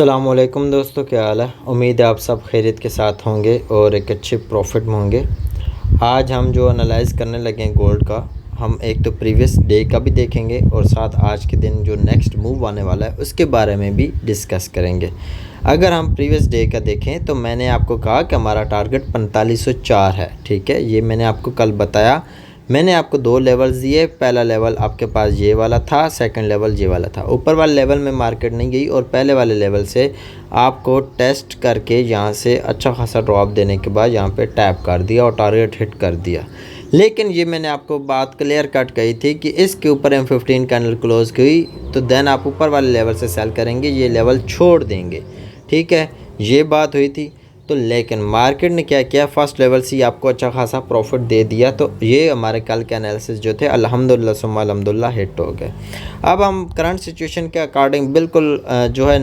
अस्सलामुअलैकुम दोस्तों, क्या हाल है। उम्मीद है आप सब खैरियत के साथ होंगे और एक अच्छे प्रॉफिट में होंगे। आज हम जो एनालाइज़ करने लगे हैं गोल्ड का, हम एक तो प्रीवियस डे का भी देखेंगे और साथ आज के दिन जो नेक्स्ट मूव आने वाला है उसके बारे में भी डिस्कस करेंगे। अगर हम प्रीवियस डे का देखें तो मैंने आपको कहा कि हमारा टारगेट 4504 है। ठीक है, ये मैंने आपको कल बताया। मैंने आपको दो लेवल्स दिए। पहला लेवल आपके पास ये वाला था, सेकंड लेवल ये वाला था। ऊपर वाले लेवल में मार्केट नहीं गई और पहले वाले लेवल से आपको टेस्ट करके यहाँ से अच्छा खासा ड्रॉप देने के बाद यहाँ पे टैप कर दिया और टारगेट हिट कर दिया। लेकिन ये मैंने आपको बात क्लियर कट कही थी कि इसके ऊपर M15 कैंडल क्लोज हुई तो देन आप ऊपर वाले लेवल से सेल करेंगे, ये लेवल छोड़ देंगे। ठीक है, ये बात हुई थी। तो लेकिन मार्केट ने क्या किया, फर्स्ट लेवल से आपको अच्छा खासा प्रॉफिट दे दिया। तो ये हमारे कल के एनालिसिस जो थे अल्हम्दुलिल्लाह सुम्मा अल्हम्दुलिल्लाह हिट हो गए। अब हम करंट सिचुएशन के अकॉर्डिंग बिल्कुल जो है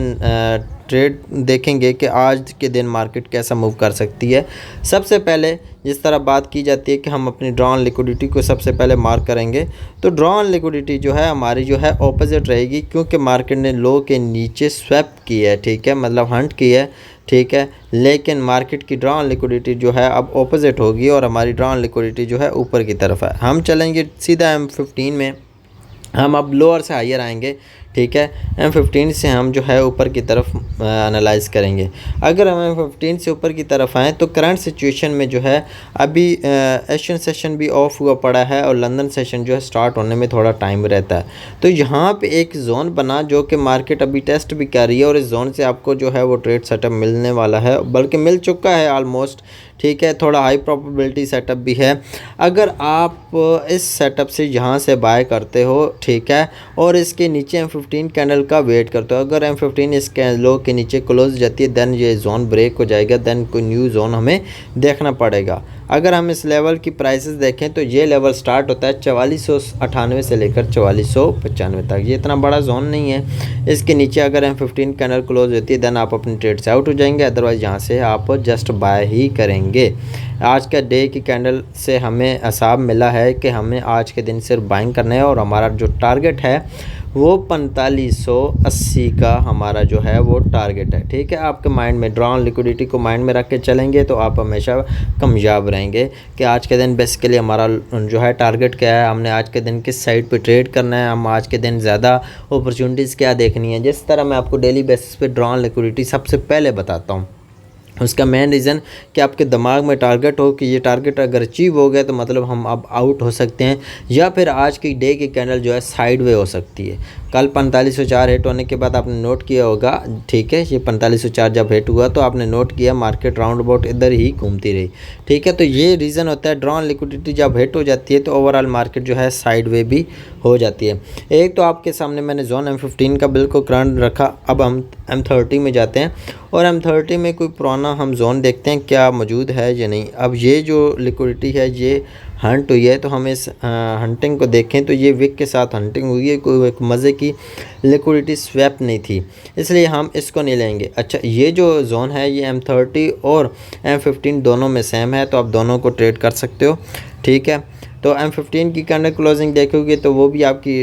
ट्रेड देखेंगे कि आज के दिन मार्केट कैसा मूव कर सकती है। सबसे पहले जिस तरह बात की जाती है कि हम अपनी ड्रॉन लिक्विडिटी को सबसे पहले मार्क करेंगे, तो ड्रॉन लिक्विडिटी जो है हमारी जो है ऑपोजिट रहेगी, क्योंकि मार्केट ने लो के नीचे स्वैप की है। ठीक है, मतलब हंट की है। ठीक है, लेकिन मार्केट की ड्रॉन लिक्विडिटी जो है अब ऑपोजिट होगी और हमारी ड्रॉन लिक्विडिटी जो है ऊपर की तरफ है। हम चलेंगे सीधा M15 में, हम अब लोअर से हायर आएंगे। ठीक है, M15 से हम जो है ऊपर की तरफ एनालाइज करेंगे। अगर हम M15 से ऊपर की तरफ आएँ तो करंट सिचुएशन में जो है अभी एशियन सेशन भी ऑफ हुआ पड़ा है और लंदन सेशन जो है स्टार्ट होने में थोड़ा टाइम रहता है। तो यहाँ पे एक जोन बना जो कि मार्केट अभी टेस्ट भी कर रही है और इस जोन से आपको जो है वो ट्रेड सेटअप मिलने वाला है, बल्कि मिल चुका है ऑलमोस्ट। ठीक है, थोड़ा हाई प्रोबेबिलिटी सेटअप भी है। अगर आप इस सेटअप से यहाँ से बाय करते हो, ठीक है, और इसके नीचे M15 कैंडल का वेट करते हो, अगर M15 इस लो के नीचे क्लोज जाती है देन ये जोन ब्रेक हो जाएगा, देन कोई न्यू जोन हमें देखना पड़ेगा। अगर हम इस लेवल की प्राइसेस देखें तो ये लेवल स्टार्ट होता है 4498 से लेकर 4495 तक। ये इतना बड़ा जोन नहीं है। इसके नीचे अगर M15 कैंडल क्लोज होती है देन आप अपनी ट्रेड से आउट हो जाएंगे, अदरवाइज़ यहाँ से आप जस्ट बाय ही करेंगे। आज का डे की कैंडल से हमें हिसाब मिला है कि हमें आज के दिन सिर्फ बाइंग करना है और हमारा जो टारगेट है वो 4580 का हमारा जो है वो टारगेट है। ठीक है, आपके माइंड में ड्रॉन लिक्विडिटी को माइंड में रख के चलेंगे तो आप हमेशा कामयाब रहेंगे कि आज के दिन बेसिकली हमारा जो है टारगेट क्या है, हमने आज के दिन किस साइड पे ट्रेड करना है, हम आज के दिन ज़्यादा अपॉर्चुनिटीज़ क्या देखनी है। जिस तरह मैं आपको डेली बेसिस पे ड्रॉन लिक्विडिटी सबसे पहले बताता हूँ, उसका मेन रीज़न कि आपके दिमाग में टारगेट हो कि ये टारगेट अगर अचीव हो गया तो मतलब हम अब आउट हो सकते हैं, या फिर आज की डे की कैंडल जो है साइड वे हो सकती है। कल 4504 हिट होने के बाद आपने नोट किया होगा, ठीक है, ये 4504 जब हिट हुआ तो आपने नोट किया मार्केट राउंड अबाउट इधर ही घूमती रही। ठीक है, तो ये रीज़न होता है ड्रॉन लिक्विडिटी जब हिट हो जाती है तो ओवरऑल मार्केट जो है साइड वे भी हो जाती है। एक तो आपके सामने मैंने जोन M15 का बिल्कुल करंट रखा। अब हम M30 में जाते हैं और M30 में कोई पुराना हम जोन देखते हैं क्या मौजूद है या नहीं। अब ये जो लिक्विडिटी है ये हंट हुई है, तो हम इस हंटिंग को देखें तो ये विक के साथ हंटिंग हुई है, कोई एक मज़े की लिक्विडिटी स्वैप नहीं थी, इसलिए हम इसको नहीं लेंगे। अच्छा, ये जो जोन है ये M30 और M15 दोनों में सेम है, तो आप दोनों को ट्रेड कर सकते हो। ठीक है, तो M15 की कैंडल क्लोजिंग देखोगे तो वो भी आपकी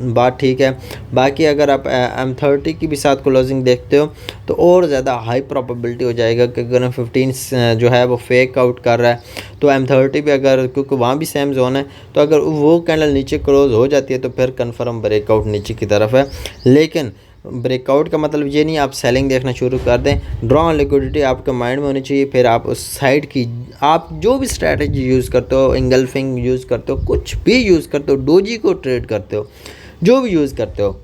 बात ठीक है। बाकी अगर आप M30 की भी साथ क्लोजिंग देखते हो तो और ज़्यादा हाई प्रोबेबिलिटी हो जाएगा कि अगर M15 जो है वो फेक आउट कर रहा है तो M30 भी, अगर क्योंकि वहाँ भी सेम जोन है, तो अगर वो कैंडल नीचे क्लोज हो जाती है तो फिर कन्फर्म ब्रेकआउट नीचे की तरफ है। लेकिन ब्रेकआउट का मतलब ये नहीं आप सेलिंग देखना शुरू कर दें। ड्रॉन लिक्विडिटी आपके माइंड में होनी चाहिए, फिर आप उस साइड की आप जो भी स्ट्रैटेजी यूज़ करते हो, इंगल्फिंग यूज़ करते हो, कुछ भी यूज़ करते हो, डोजी को ट्रेड करते हो, जो भी यूज़ करते हो,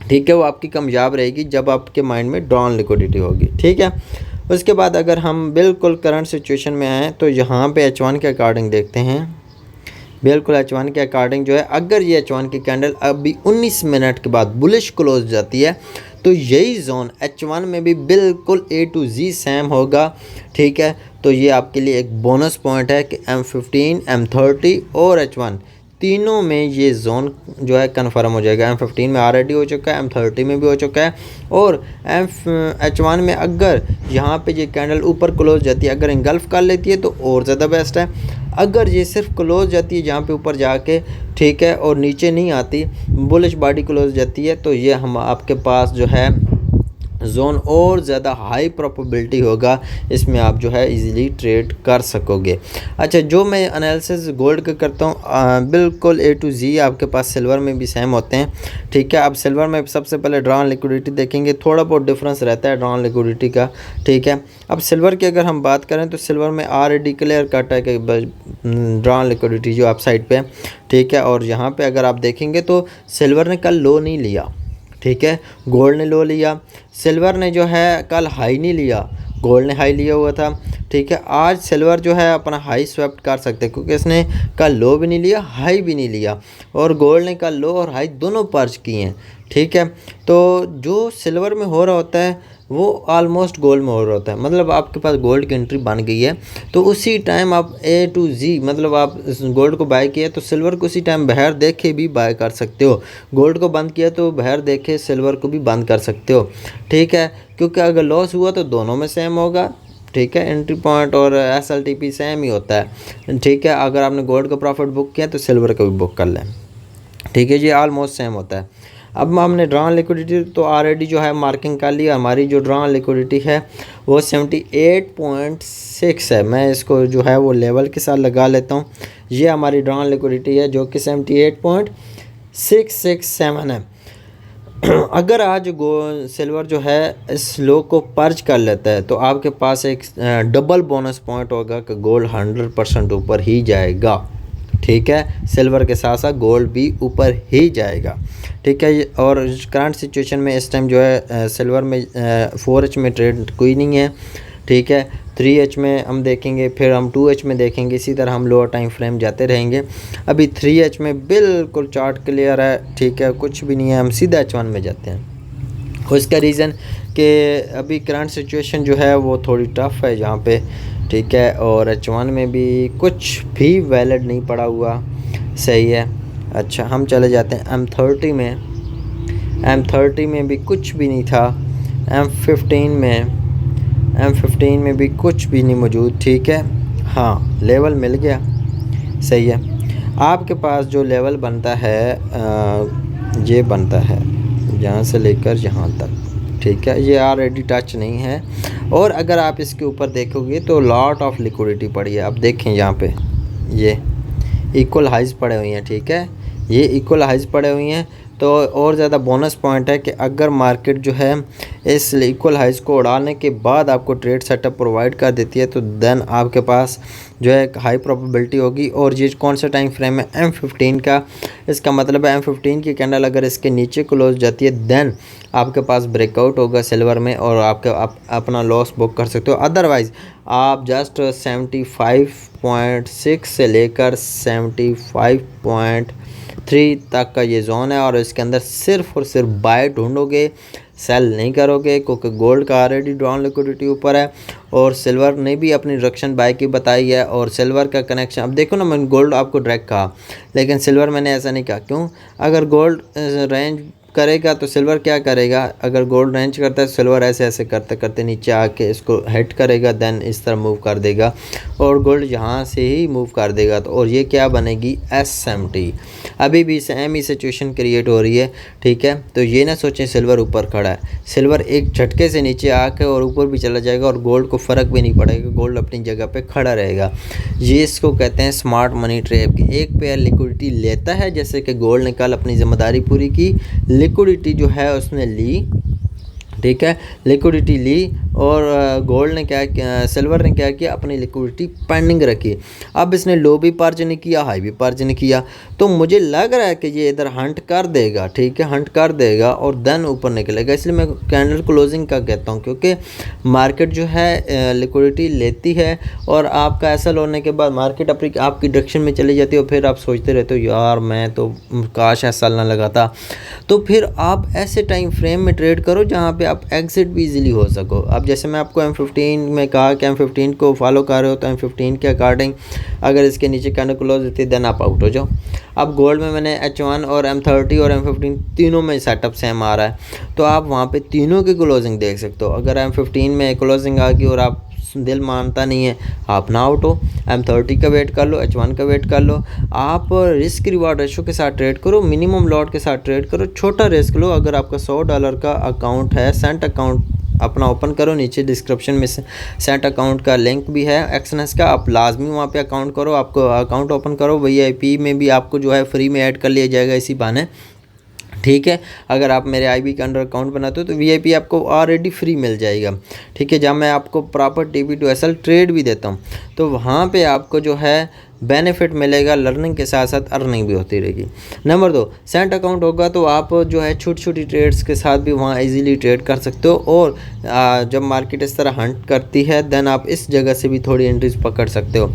ठीक है, वो आपकी कामयाब रहेगी जब आपके माइंड में ड्रॉन लिक्विडिटी होगी। ठीक है, उसके बाद अगर हम बिल्कुल करंट सिचुएशन में आएँ तो यहाँ पे H1 के अकॉर्डिंग देखते हैं। बिल्कुल H1 के अकॉर्डिंग जो है, अगर ये H1 की कैंडल अभी 19 मिनट के बाद बुलिश क्लोज जाती है तो यही जोन H1 में भी बिल्कुल A to Z सेम होगा। ठीक है, तो ये आपके लिए एक बोनस पॉइंट है कि M15, M30 और H1 तीनों में ये जोन जो है कन्फर्म हो जाएगा। M15 में ऑलरेडी हो चुका है, M30 में भी हो चुका है, और H1 में अगर यहाँ पे ये कैंडल ऊपर क्लोज जाती है, अगर इंगल्फ कर लेती है तो और ज़्यादा बेस्ट है। अगर ये सिर्फ क्लोज जाती है जहाँ पे ऊपर जाके, ठीक है, और नीचे नहीं आती, बुलिश बॉडी क्लोज जाती है, तो ये हम आपके पास जो है जोन और ज़्यादा हाई प्रोबेबिलिटी होगा, इसमें आप जो है इजीली ट्रेड कर सकोगे। अच्छा, जो मैं एनालिसिस गोल्ड का करता हूँ बिल्कुल A to Z आपके पास सिल्वर में भी सेम होते हैं, ठीक है। अब सिल्वर में सबसे पहले ड्रॉन लिक्विडिटी देखेंगे, थोड़ा बहुत डिफरेंस रहता है ड्रॉन लिक्विडिटी का, ठीक है। अब सिल्वर की अगर हम बात करें तो सिल्वर में ऑलरेडी क्लियर कट है कि ड्रॉन लिक्विडिटी जो आप साइड पे, ठीक है। और यहाँ पे अगर आप देखेंगे तो सिल्वर ने कल लो नहीं लिया, ठीक है, गोल्ड ने लो लिया। सिल्वर ने जो है कल हाई नहीं लिया, गोल्ड ने हाई लिया हुआ था, ठीक है। आज सिल्वर जो है अपना हाई स्वैप्ट कर सकते हैं क्योंकि इसने कल लो भी नहीं लिया, हाई भी नहीं लिया, और गोल्ड ने कल लो और हाई दोनों पर्च किए हैं, ठीक है। तो जो सिल्वर में हो रहा होता है वो ऑलमोस्ट गोल्ड में हो रहा होता है, मतलब आपके पास गोल्ड की एंट्री बन गई है तो उसी टाइम आप A to Z मतलब आप गोल्ड को बाय किया तो सिल्वर को उसी टाइम बाहर देखे भी बाय कर सकते हो, गोल्ड को बंद किया तो बाहर देखे सिल्वर को भी बंद कर सकते हो, ठीक है। क्योंकि अगर लॉस हुआ तो दोनों में सेम होगा, ठीक है। एंट्री पॉइंट और SLTP सेम ही होता है, ठीक है। अगर आपने गोल्ड का प्रॉफिट बुक किया तो सिल्वर का भी बुक कर लें, ठीक है जी, ऑलमोस्ट सेम होता है। अब हमने ड्रॉन लिक्विडिटी तो ऑलरेडी जो है मार्किंग कर लिया, हमारी जो ड्रॉन लिक्विडिटी है वो 78.6 है। मैं इसको जो है वो लेवल के साथ लगा लेता हूँ, ये हमारी ड्रॉन लिक्विडिटी है जो कि 78.667 है। अगर आज सिल्वर जो है इस लो को पर्च कर लेता है तो आपके पास एक डबल बोनस पॉइंट होगा कि गोल्ड 100% ऊपर ही जाएगा, ठीक है। सिल्वर के साथ साथ गोल्ड भी ऊपर ही जाएगा, ठीक है। और करंट सिचुएशन में इस टाइम जो है सिल्वर में 4H में ट्रेड कोई नहीं है, ठीक है। 3H में हम देखेंगे, फिर हम 2H में देखेंगे, इसी तरह हम लोअर टाइम फ्रेम जाते रहेंगे। अभी 3H में बिल्कुल चार्ट क्लियर है, ठीक है, कुछ भी नहीं है, हम सीधा H1 में जाते हैं। उसका रीज़न कि अभी करंट सिचुएशन जो है वो थोड़ी टफ़ है यहाँ पे, ठीक है। और H1 में भी कुछ भी वैलिड नहीं पड़ा हुआ, सही है। अच्छा, हम चले जाते हैं M30 में। M30 में भी कुछ भी नहीं था, M15 में भी कुछ भी नहीं मौजूद, ठीक है। हाँ, लेवल मिल गया, सही है। आपके पास जो लेवल बनता है ये बनता है यहाँ से लेकर यहाँ तक, ठीक है, ये ऑलरेडी टच नहीं है। और अगर आप इसके ऊपर देखोगे तो लॉट ऑफ लिक्विडिटी पड़ी है। अब देखें यहाँ पे ये इक्वल हाइज पड़े हुए हैं, ठीक है, ये इक्वल हाइज पड़े हुए हैं। तो और ज़्यादा बोनस पॉइंट है कि अगर मार्केट जो है इस इक्वल हाइज को उड़ाने के बाद आपको ट्रेड सेटअप प्रोवाइड कर देती है तो देन आपके पास जो है हाई प्रोबेबिलिटी होगी। और ये कौन सा टाइम फ्रेम है, M15 का। इसका मतलब है M15 की कैंडल अगर इसके नीचे क्लोज जाती है देन आपके पास ब्रेकआउट होगा सिल्वर में और आप अपना लॉस बुक कर सकते हो। अदरवाइज़ आप जस्ट 75.6 से लेकर 75.3 तक का ये जोन है और इसके अंदर सिर्फ और सिर्फ बाय ढूंढोगे, सेल नहीं करोगे, क्योंकि गोल्ड का ऑलरेडी ड्रॉन लिक्विडिटी ऊपर है और सिल्वर ने भी अपनी डायरेक्शन बाय की बताई है। और सिल्वर का कनेक्शन अब देखो ना, मैंने गोल्ड आपको डायरेक्ट कहा लेकिन सिल्वर मैंने ऐसा नहीं कहा, क्यों? अगर गोल्ड रेंज करेगा तो सिल्वर क्या करेगा, अगर गोल्ड रेंज करता है सिल्वर ऐसे ऐसे करते करते नीचे आके इसको हिट करेगा, देन इस तरह मूव कर देगा और गोल्ड यहाँ से ही मूव कर देगा। तो और ये क्या बनेगी, SMT। अभी भी सेम ही सिचुएशन क्रिएट हो रही है, ठीक है। तो ये ना सोचें सिल्वर ऊपर खड़ा है, सिल्वर एक झटके से नीचे आके और ऊपर भी चला जाएगा और गोल्ड को फ़र्क भी नहीं पड़ेगा, गोल्ड अपनी जगह पे खड़ा रहेगा। ये इसको कहते हैं स्मार्ट मनी ट्रैप की। एक पेयर लिक्विडिटी लेता है, जैसे कि गोल्ड ने कल अपनी जिम्मेदारी पूरी की, लिक्विडिटी जो है उसने ली, ठीक है, लिक्विडिटी ली और गोल्ड ने क्या किया, सिल्वर ने क्या किया, अपनी लिक्विडिटी पेंडिंग रखी। अब इसने लो भी पर्च नहीं किया, हाई भी पर्च नहीं किया, तो मुझे लग रहा है कि ये इधर हंट कर देगा, ठीक है, हंट कर देगा और देन ऊपर निकलेगा। इसलिए मैं कैंडल क्लोजिंग का कहता हूँ, क्योंकि मार्केट जो है लिक्विडिटी लेती है और आपका ऐसा होने के बाद मार्केट अपनी आपकी डायरेक्शन में चली जाती है और फिर आप सोचते रहते हो यार मैं तो काश ऐसा ना लगाता। तो फिर आप ऐसे टाइम फ्रेम में ट्रेड करो जहाँ पे आप एग्जिट भी इजीली हो सको। अब जैसे मैं आपको M15 में कहा कि M15 को फॉलो कर रहे हो तो M15 के अकॉर्डिंग अगर इसके नीचे कैंडल क्लोज होती है देन आप आउट हो जाओ। अब गोल्ड में मैंने H1 और M30 और M15 तीनों में सेटअप सेम आ रहा है, तो आप वहाँ पे तीनों की क्लोजिंग देख सकते हो। अगर M15 में क्लोजिंग आ गई और आप दिल मानता नहीं है, आप ना आउट हो, M30 का वेट कर लो, H1 का वेट कर लो। आप रिस्क रिवार्ड रेशो के साथ ट्रेड करो, मिनिमम लॉट के साथ ट्रेड करो, छोटा रिस्क लो। अगर आपका $100 का अकाउंट है, सेंट अकाउंट अपना ओपन करो, नीचे डिस्क्रिप्शन में सेंट अकाउंट का लिंक भी है एक्सएनएस का, आप लाजमी वहाँ पे अकाउंट करो, आपको अकाउंट ओपन करो। VIP में भी आपको जो है फ्री में ऐड कर लिया जाएगा इसी बहाने, ठीक है। अगर आप मेरे IB के अंडर अकाउंट बनाते हो तो VIP आपको ऑलरेडी फ्री मिल जाएगा, ठीक है। जब मैं आपको प्रॉपर TP2SL ट्रेड भी देता हूँ तो वहाँ पे आपको जो है बेनिफिट मिलेगा, लर्निंग के साथ साथ अर्निंग भी होती रहेगी। नंबर 2, सेंट अकाउंट होगा तो आप जो है छोटी छोटी ट्रेड्स के साथ भी वहाँ इजीली ट्रेड कर सकते हो। और जब मार्केट इस तरह हंट करती है देन आप इस जगह से भी थोड़ी एंट्रीज पकड़ सकते हो।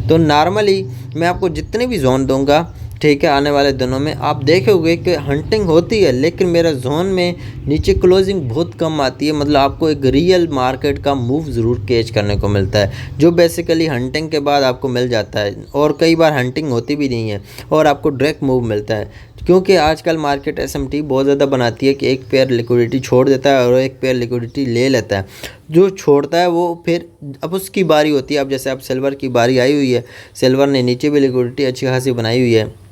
तो नॉर्मली मैं आपको जितने भी जोन दूंगा, ठीक है, आने वाले दिनों में आप देखोगे कि हंटिंग होती है, लेकिन मेरा जोन में नीचे क्लोजिंग बहुत कम आती है। मतलब आपको एक रियल मार्केट का मूव ज़रूर कैच करने को मिलता है, जो बेसिकली हंटिंग के बाद आपको मिल जाता है। और कई बार हंटिंग होती भी नहीं है और आपको डायरेक्ट मूव मिलता है, क्योंकि आजकल मार्केट SMT बहुत ज़्यादा बनाती है कि एक पेयर लिक्विडिटी छोड़ देता है और एक पेयर लिक्विडिटी ले लेता है। जो छोड़ता है वो फिर अब उसकी बारी होती है। अब जैसे अब सिल्वर की बारी आई हुई है, सिल्वर ने नीचे भी लिक्विडिटी अच्छी खासी बनाई हुई है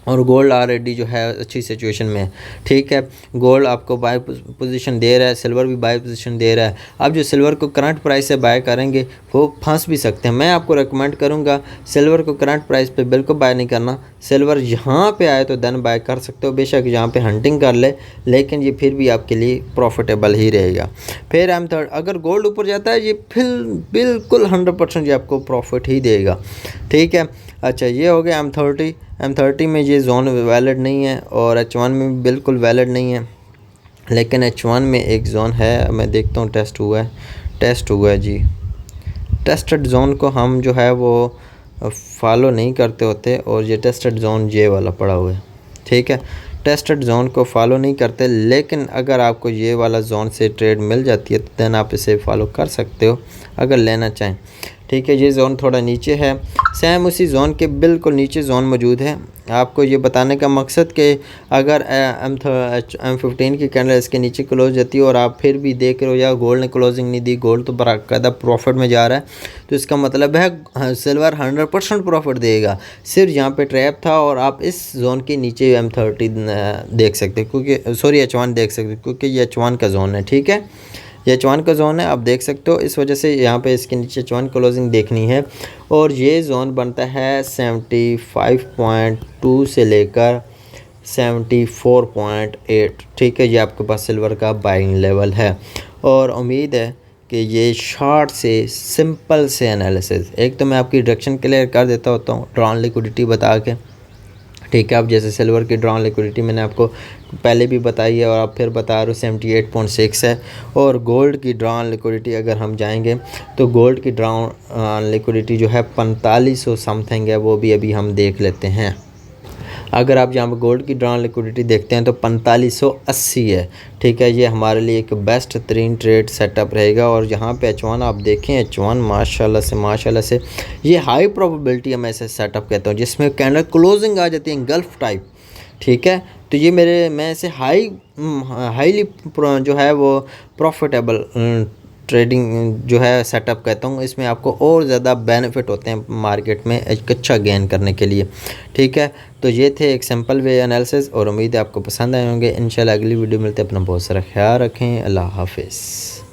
और गोल्ड ऑलरेडी जो है अच्छी सिचुएशन में है, ठीक है। गोल्ड आपको बाय पोजीशन दे रहा है, सिल्वर भी बाय पोजीशन दे रहा है। अब जो सिल्वर को करंट प्राइस से बाय करेंगे वो फंस भी सकते हैं। मैं आपको रेकमेंड करूंगा सिल्वर को करंट प्राइस पे बिल्कुल बाय नहीं करना। सिल्वर यहाँ पे आए तो देन बाय कर सकते हो, बेशक यहाँ पे हंटिंग कर ले, लेकिन ये फिर भी आपके लिए प्रॉफिटेबल ही रहेगा। फिर M30 अगर गोल्ड ऊपर जाता है, ये फिर बिल्कुल 100% ये आपको प्रॉफिट ही देगा, ठीक है। अच्छा, ये हो गया M30 में ये जोन वैलिड नहीं है और H1 में भी बिल्कुल वैलिड नहीं है, लेकिन H1 में एक जोन है, मैं देखता हूँ टेस्ट हुआ है जी। टेस्टेड जोन को हम जो है वो फॉलो नहीं करते होते और ये टेस्टेड जोन ये वाला पड़ा हुआ है, ठीक है। टेस्टेड जोन को फॉलो नहीं करते, लेकिन अगर आपको ये वाला जोन से ट्रेड मिल जाती है तो देन आप इसे फॉलो कर सकते हो अगर लेना चाहें, ठीक है। ये जोन थोड़ा नीचे है, सेम उसी जोन के बिल्कुल नीचे जोन मौजूद है। आपको ये बताने का मकसद कि अगर M15 की कैंडल इसके नीचे क्लोज जाती है और आप फिर भी देख रहे हो यार गोल्ड ने क्लोजिंग नहीं दी, गोल्ड तो बाकायदा प्रॉफिट में जा रहा है, तो इसका मतलब है सिल्वर 100% प्रॉफिट देगा। सिर्फ यहाँ पे ट्रैप था और आप इस जोन के नीचे M30 देख सकते हैं, क्योंकि सॉरी H1 देख सकते हैं, क्योंकि ये H1 का जोन है, ठीक है। ये H1 का जोन है, आप देख सकते हो। इस वजह से यहाँ पे इसके नीचे H1 क्लोजिंग देखनी है और ये जोन बनता है 75.2 से लेकर 74.8, ठीक है। ये आपके पास सिल्वर का बाइंग लेवल है और उम्मीद है कि ये शॉर्ट से सिंपल से एनालिसिस, एक तो मैं आपकी डायरेक्शन क्लियर कर देता होता हूँ ड्रॉन लिक्विडिटी बता के, ठीक है। अब जैसे सिल्वर की ड्रॉन लिक्विडिटी मैंने आपको पहले भी बताई है और अब फिर बता रहा हूँ 78.6 है। और गोल्ड की ड्रॉन लिक्विडिटी अगर हम जाएंगे तो गोल्ड की ड्रॉन लिक्विडिटी जो है 4500 समथिंग है, वो भी अभी हम देख लेते हैं। अगर आप यहाँ पर गोल्ड की ड्रॉन लिक्विडिटी देखते हैं तो 4580 है, ठीक है। ये हमारे लिए एक बेस्ट तरीन ट्रेड सेटअप रहेगा। और यहाँ पे H1 आप देखें, H1 माशाल्लाह से ये हाई प्रोबेबिलिटी मैं इसे सेटअप कहता हूँ, जिसमें कैंडल क्लोजिंग आ जाती है गल्फ टाइप, ठीक है। तो ये मैं इसे हाईली जो है वो प्रॉफिटेबल ट्रेडिंग जो है सेटअप कहता हूँ। इसमें आपको और ज़्यादा बेनिफिट होते हैं मार्केट में एक अच्छा गेन करने के लिए, ठीक है। तो ये थे एक सिंपल वे एनालिसिस और उम्मीद है आपको पसंद आए होंगे। इंशाल्लाह अगली वीडियो मिलते हैं। अपना बहुत सारा ख्याल रखें। अल्लाह हाफिज़।